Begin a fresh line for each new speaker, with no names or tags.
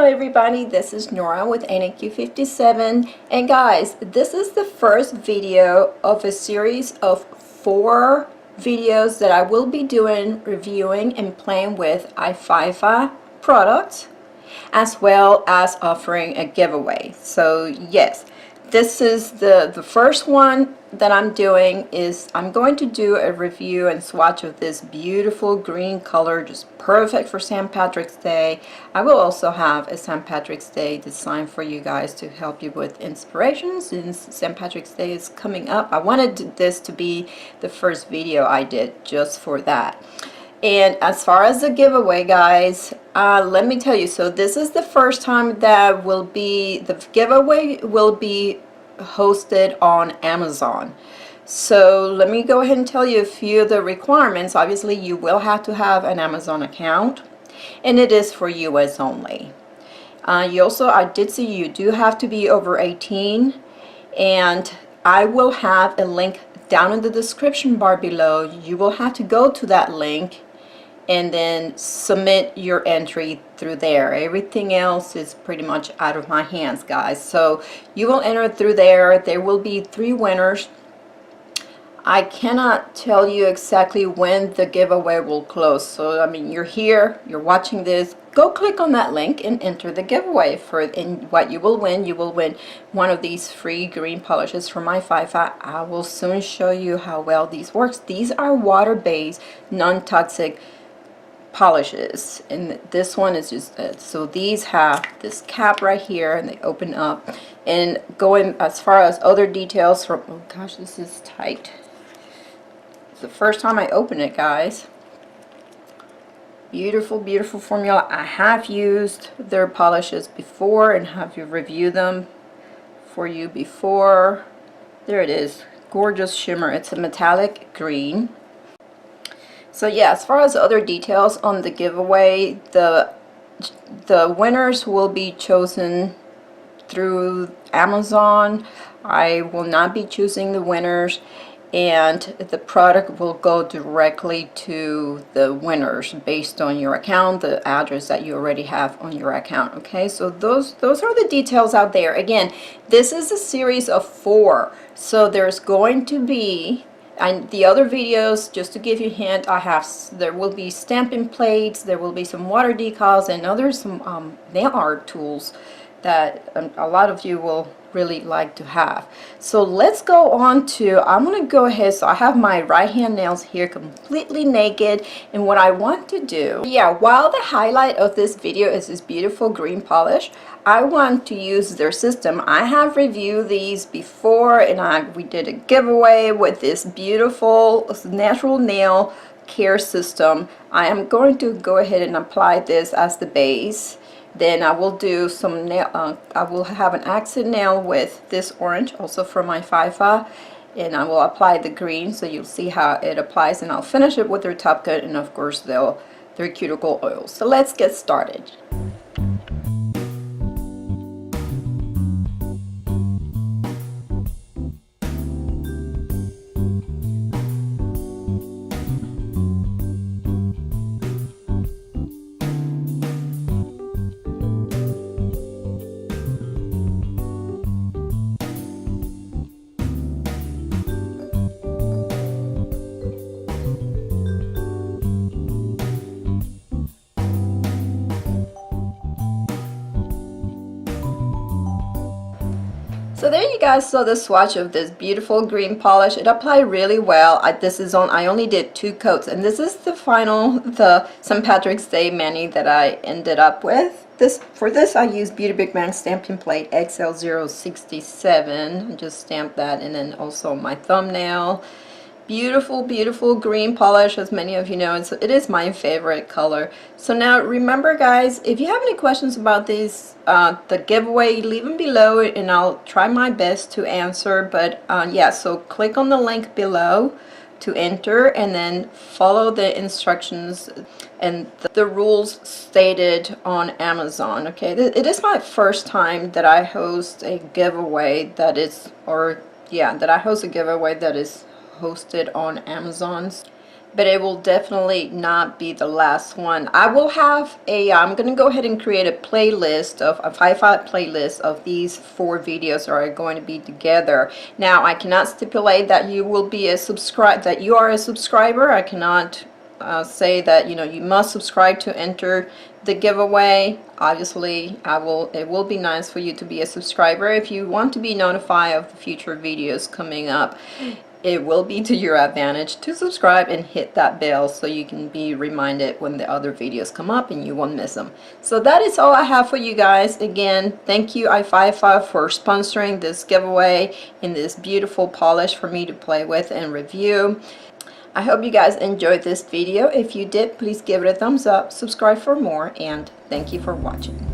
Hello everybody, this is Nora with NAQ57, and guys, this is the first video of a series of 4 videos that I will be doing reviewing and playing with Aifaifa products, as well as offering a giveaway. So yes, this is the first one that I'm doing. Is I'm going to do a review and swatch of this beautiful green color, just perfect for St. Patrick's Day. I will also have a St. Patrick's Day design for you guys to help you with inspiration since St. Patrick's Day is coming up. I wanted this to be the first video I did just for that. And as far as the giveaway, guys, let me tell you, so this is the first time that the giveaway will be hosted on Amazon. So let me go ahead and tell you a few of the requirements. Obviously, you will have to have an Amazon account, and it is for US only. I did see you do have to be over 18, and I will have a link down in the description bar below. You will have to go to that link and then submit your entry through there. Everything else is pretty much out of my hands, guys. So you will enter it through there. There will be 3 winners. I cannot tell you exactly when the giveaway will close. So I mean, you're here, you're watching this, go click on that link and enter the giveaway. And what you will win one of these free green polishes from Aifaifa. I will soon show you how well these works. These are water-based, non-toxic polishes, and this one is just so these have this cap right here and they open up. And going as far as other details from, oh gosh, this is tight. It's the first time I open it, guys. Beautiful, beautiful formula. I have used their polishes before and have you review them for you before. There it is, gorgeous shimmer. It's a metallic green. So yeah, as far as other details on the giveaway, the winners will be chosen through Amazon. I will not be choosing the winners, and the product will go directly to the winners based on your account, the address that you already have on your account. Okay, so those are the details out there. Again, this is a series of 4, so there's going to be, and the other videos, just to give you a hint, there will be stamping plates, there will be some water decals, and some nail art tools that a lot of you will really like to have. So let's go on to, I'm going to go ahead, so I have my right hand nails here completely naked, and what I want to do, yeah, while the highlight of this video is this beautiful green polish, I want to use their system. I have reviewed these before, and we did a giveaway with this beautiful natural nail care system. I am going to go ahead and apply this as the base. Then I will do some nail, I will have an accent nail with this orange, also from Aifaifa, and I will apply the green, so you'll see how it applies, and I'll finish it with their top coat and of course their cuticle oil. So let's get started. So there you guys saw the swatch of this beautiful green polish. It applied really well. I only did 2 coats, and this is the final, the St. Patrick's Day mani that I ended up with. For this I used Beauty Big Man stamping plate XL067. I just stamped that, and then also my thumbnail. Beautiful, beautiful green polish. As many of you know, it is my favorite color. So now remember, guys, if you have any questions about these, the giveaway, leave them below and I'll try my best to answer. But yeah, so click on the link below to enter, and then follow the instructions and the rules stated on Amazon. Okay, it is my first time that I host a giveaway that is, hosted on Amazon. but it will definitely not be the last one. I will have I'm gonna go ahead and create a playlist of a Aifaifa playlist of these 4 videos that are going to be together. Now I cannot stipulate that you will be a that you are a subscriber. I cannot say that you must subscribe to enter the giveaway. Obviously it will be nice for you to be a subscriber if you want to be notified of the future videos coming up. It will be to your advantage to subscribe and hit that bell so you can be reminded when the other videos come up and you won't miss them. So that is all I have for you guys. Again, thank you Aifaifa for sponsoring this giveaway in this beautiful polish for me to play with and review. I hope you guys enjoyed this video. If you did, please give it a thumbs up, subscribe for more, and thank you for watching.